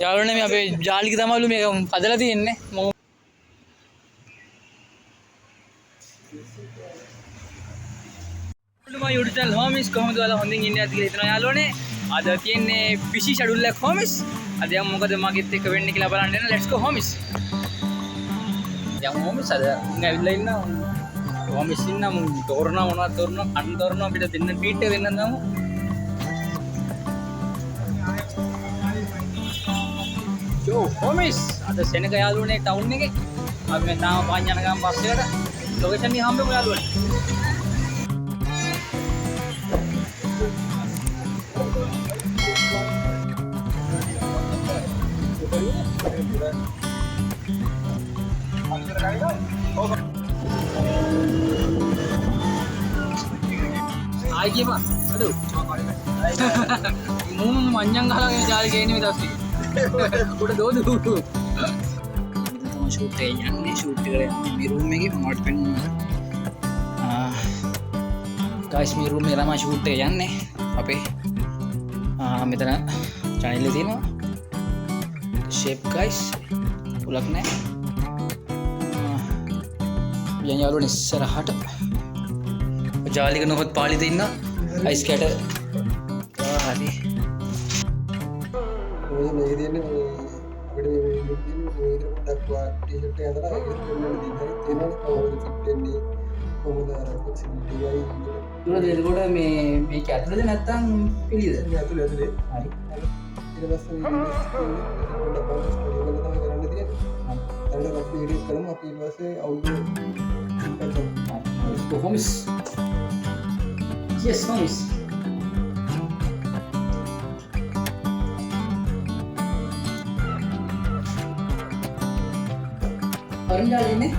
යාළුවනේ මේ අපේ ජාලික තමයිලු මේක හදලා තියෙන්නේ. මම YouTube channel homies කොහොමද ඔයාලා හොඳින් ඉන්නේ කියලා හිතනවා යාළුවනේ. අද තියෙන්නේ busy schedule එකක් homies. අද යමු මොකද මගෙත් එක්ක වෙන්නේ කියලා බලන්න එන්න. Let's go homies. යමු homies අද ඇවිල්ලා ඉන්නවා. homies ඉන්නා මම තෝරනවා මොනවද තෝරනවා කන්න තෝරනවා අපිට දෙන්න ට්‍රීට් එක දෙන්න නම. Yo homies අද සෙනග යාළුවනේ ටවුන් එකේ. අපි මේ තාම පාඤ්ඤානගම් බස් එකට ලොකේෂන් එක හම්බෙමු යාළුවනේ. ආයි බා අඩෝ මම මඤ්ඤං ගහලා මේ ජාලි ගේන්නේ මේ දවස් ටික උඩ දෝදු ෂූට් එක යන්නේ ෂූට් එකට යන්නේ මේ රූම් එකේ මට පෙන්වන්න ගයිස් මේ රූම් එකේ තමයි ෂූට් එක යන්නේ අපේ මෙතන channel එකේ තියෙනවා shape guys උලක් නැහැ යන් යාළුවනේ ඉස්සරහට ජාලික නොහොත් පාලිද ඉන්න අයිස් කැට හරි ඔය මේ දෙන්නේ අපිට මේ ලුක් දෙන්නේ මේ විදිහට පොඩ්ඩක් ටී-ෂර්ට් එක ඇඳලා ඒක දෙන්න දෙන්නේ තේරෙනවද කොහොමද ෆිට වෙන්නේ කොහොමද අර ෆ්ලෙක්සිබිලිටි එකයි තුන දෙනකොට මේක ඇතුළේද නැත්නම් පිළිද මේ ඇතුලේ හරි ඊට පස්සේ මේ පොඩ්ඩක් බවුන්ස් කරලා තමයි කරන්න තියෙන්නේ දැන් අපි එඩිට් කරමු අපි ඊට පස්සේ අවුට්ඩෝර් let's go homies yes homies පරිණාමය ඉන්නේ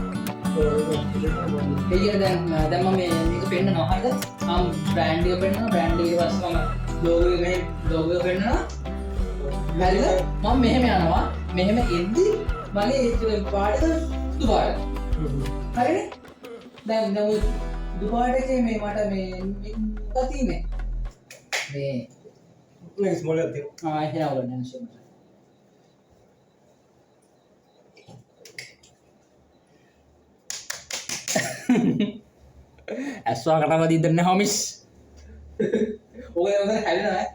එළිය දැන් මම මේක පෙන්නනවා හරිද මම බ්‍රෑන්ඩ් එක පෙන්නනවා බ්‍රෑන්ඩ් එකේ පස්සේ මම ලෝගෝ එක පෙන්නනවා හරිද මම මෙහෙම යනවා මෙහෙම එද්දි මගේ ඒක පාටද දුපාට හරිනේ දැන් දුපාට එකේ මේ මට මේ මොකක්ද තියෙන්නේ මේ ස්මෝල් එකක් තියෙනවා එහෙනම් ඔයගොල්ලෝ නෙන්ෂන් ඇස්වා කටම දීදන්නේ homies ඔය ඔතන හැලෙනවා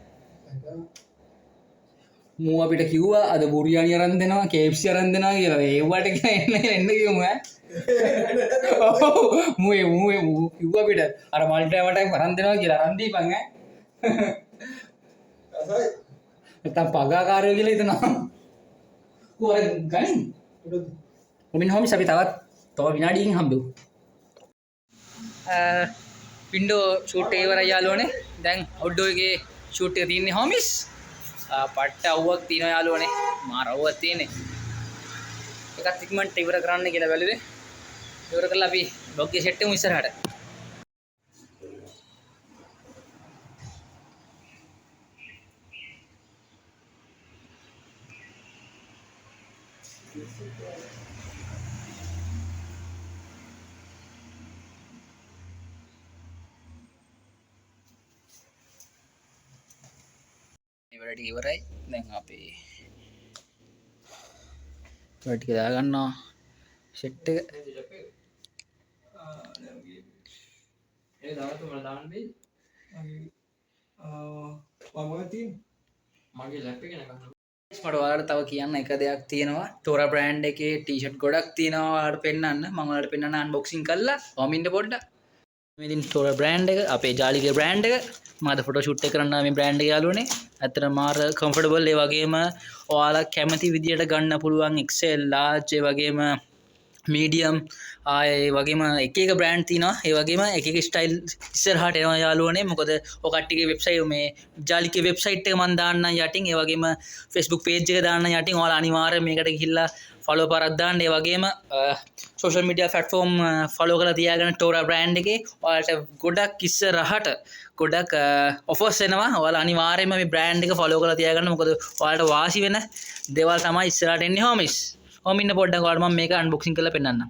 මූ අපිට කිව්වා අද බුරියානි අරන් දෙනවා KFC අරන් දෙනවා කියලා ඒවට කියලා එන්න කිව්වම මූ කිව්වා අපිට අර මල්ටි අරන් දෙනවා කියලා අරන් දීපන් ඈ අසයි නැත්තම් පගාකාරයෝ කියලා හිතනවා කොහෙන් ගනින් ඔමින් homies අපි තව විනාඩියකින් හම්බෙමු වින්ඩෝ ෂූට් එක ඉවරයි යාළුවනේ දැන් අවුට්ඩෝර් එකේ ෂූට් එක තියෙන්නේ homies පට්ට අවුවක් තියෙනවා යාළුවනේ මාර අවුවක් තියෙන්නේ එකත් ඉක්මනට ඉවර කරන්න කියලා බැලුවේ ඉවර කරලා අපි බ්ලොග් එක සෙට් එකමු ඉස්සරහට ඉවරට ඉවරයි දැන් අපි ටික දාගන්නවා සෙට් එක ඒ දාලා තුමලා දාන්න බෑ මම තියෙන්නේ මගේ ලැප් එකේ නගන්න මට ඔයාලට තව කියන්න එක දෙයක් තියෙනවා තෝරා බ්‍රෑන්ඩ් එකේ ටී-ෂර්ට් ගොඩක් තියෙනවා ඔයාලට පෙන්නන්න මම ඔයාලට පෙන්නන්න අන්බොක්සින් කරලා වමින්න පොඩ්ඩක් මේ දින් තෝරා බ්‍රෑන්ඩ් එක අපේ ජාලිගේ බ්‍රෑන්ඩ් එක මම අද ෆොටෝ ෂූට් එක කරන්න මේ බ්‍රෑන්ඩ් එක යාළුවනේ ඇත්තට මාර කම්ෆර්ටබල් ඒ වගේම ඔයාලා කැමති විදියට ගන්න පුළුවන් XL large ඒ වගේම medium ඒ වගේම එක එක බ්‍රෑන්ඩ් තියෙනවා ඒ වගේම එක එක ස්ටයිල් ඉස්සරහට එනවා යාළුවනේ මොකද ඔය කට්ටියගේ වෙබ්සයිට් මේ ජාලිකේ වෙබ්සයිට් එක මම දාන්නම් යටින් ඒ වගේම Facebook page එක දාන්නම් යටින් ඔයාලා අනිවාර්යයෙන් මේකට ගිහිල්ලා ෆලෝ කරක් දාන්න ඒ වගේම සෝෂල් මීඩියා ප්ලැට්ෆෝම් ෆලෝ කරලා තියාගන්න ටෝරා බ්‍රෑන්ඩ් එකේ ඔයාලට ගොඩක් ඉස්සරහට ගොඩක් ඔෆර්ස් එනවා ඔයාලා අනිවාර්යයෙන්ම මේ බ්‍රෑන්ඩ් එක ෆලෝ කරලා තියාගන්න මොකද ඔයාලට වාසි වෙන දේවල් තමයි ඉස්සරහට එන්නේ homies ඉන්න පොඩ්ඩක් ඔයාලට මම මේක අන්බොක්සින් කරලා පෙන්නන්නම්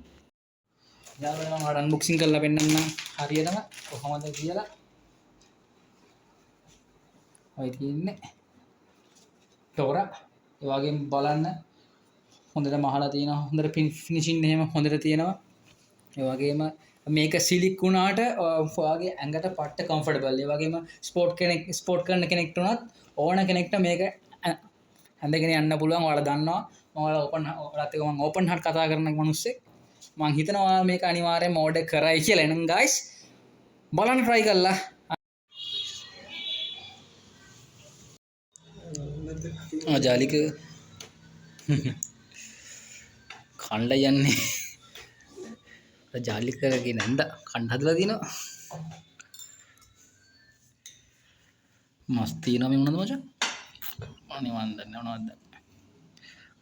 යාළුවනේ මම ඔයාලට අන්බොක්සින් කරලා පෙන්නන්නම් හරියටම කොහොමද කියලා ඔය තියෙන්නේ ටෝරා ඒ වගේම බලන්න හොඳට මහලා තියෙනවා හොඳට ෆිනිෂින් එහෙම හොඳට තියෙනවා ඒ වගේම මේක සිලික් වුණාට ඔයාගේ ඇඟට පට්ට කම්ෆර්ටබල් ඒ වගේම ස්පෝර්ට් කරන කෙනෙක්ට උනත් ඕන කෙනෙක්ට මේක ඇඳගෙන යන්න පුළුවන් ඔයාලා දන්නවා මම ඔයාලා ඕපන් හાર્ට් කතා කරන මිනිස්සෙක් මම හිතනවා ඔයාලා මේක අනිවාර්යෙන් ඕඩර් කරයි කියලා එහෙනම් ගයිස් බලන්න try කරලා ජාලික කණ්ඩ යන්නේ ජාලිකගේ නැන්ද කණ්ඩ හදලා තියෙනවා මස් තියෙනවා මේ මොනවද මචං අනේ මන් දන්නේ මොනවද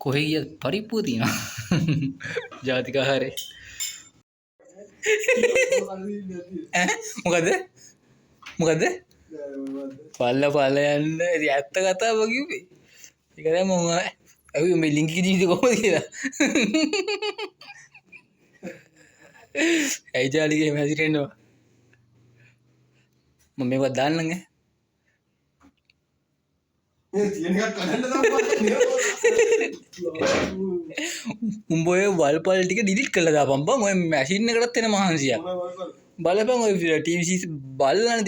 කොහෙ ගිය පරිප්පුව තියෙනවා ජාතික ආහාරේ මොකද පල්ල යන්න ඇත්ත කතාව කිව්වේ ඒක තමයි මම ඇහුවේ මේ ලින්ක් එක ජීවිතේ කොහොමද කියලා ඇයි ජාලිගේ මැසේජ් එනවා මම මේක දාන්නම් උඹ ඔය වල්පල් ටික ඩිලීට් කරලා දාපන් බං ඔය මැෂින් එකටත් එන මහන්සියක් බලපන් ඔය ටීවී සීස් බලන්න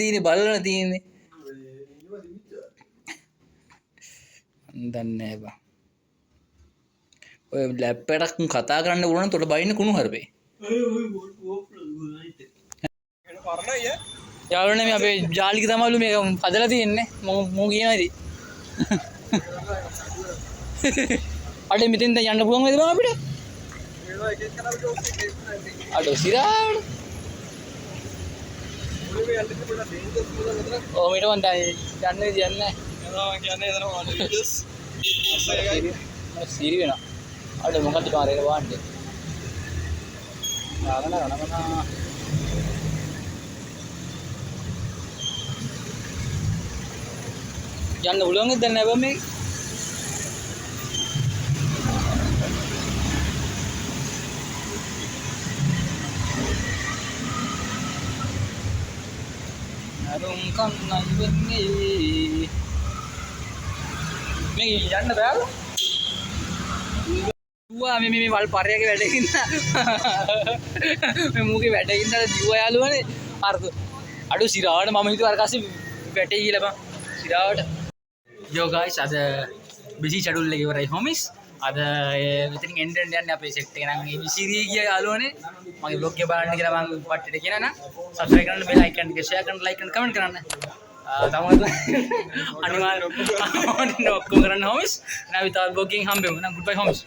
තියෙන්නේ දන්නේ බං ඔය ලැප් එකක් කතා කරන්න පුළුවන් තොට බයින්න කුණු හරපේ යාළුවනේ මේ අපේ ජාලික තමයිලු මේක හදලා තියෙන්නේ මම කියනවා ඉතින් අඩේ මෙතෙන් දැන් යන්න පුළුවන් වේද බං අපිට අඩෝ සිරාඩ ඕ මීට මන් දැන් යන්නේ කියන්නේ සිරි වෙනවා අඩේ මොකක්ද කාරේ වාන්නේ නාගනා යන්න පුළුවන් දැන් නෑ බං මේ අරුම් කන්නයි වෙන්නේ මේ යන්න බෑ දුවා මේ වල් පරයක වැඩකින් මේ මූගේ වැඩකින් දා දිව්වා යාළුවනේ අර අඩු සිරාවට මම හිතුවා අර කස්සේ වැටේ කියලා බං සිරාවට Yo guys, ada busy schedule lagi warai homies. Ada meeting end යන්නේ අපේ සෙට් එක නම් මේ විසිරී ගිය යාළුවනේ මගේ vlog එක බලන්න කියලා මම වටේට කියනවා නම් subscribe කරන්න bell icon එක share කරන්න like කරන්න comment කරන්න. තමයි අනිවාර්යෙන් ඔක්කොම කරන්න homies. නැවි තවත් vlog එකකින් හම්බෙමු. නම් goodbye homies.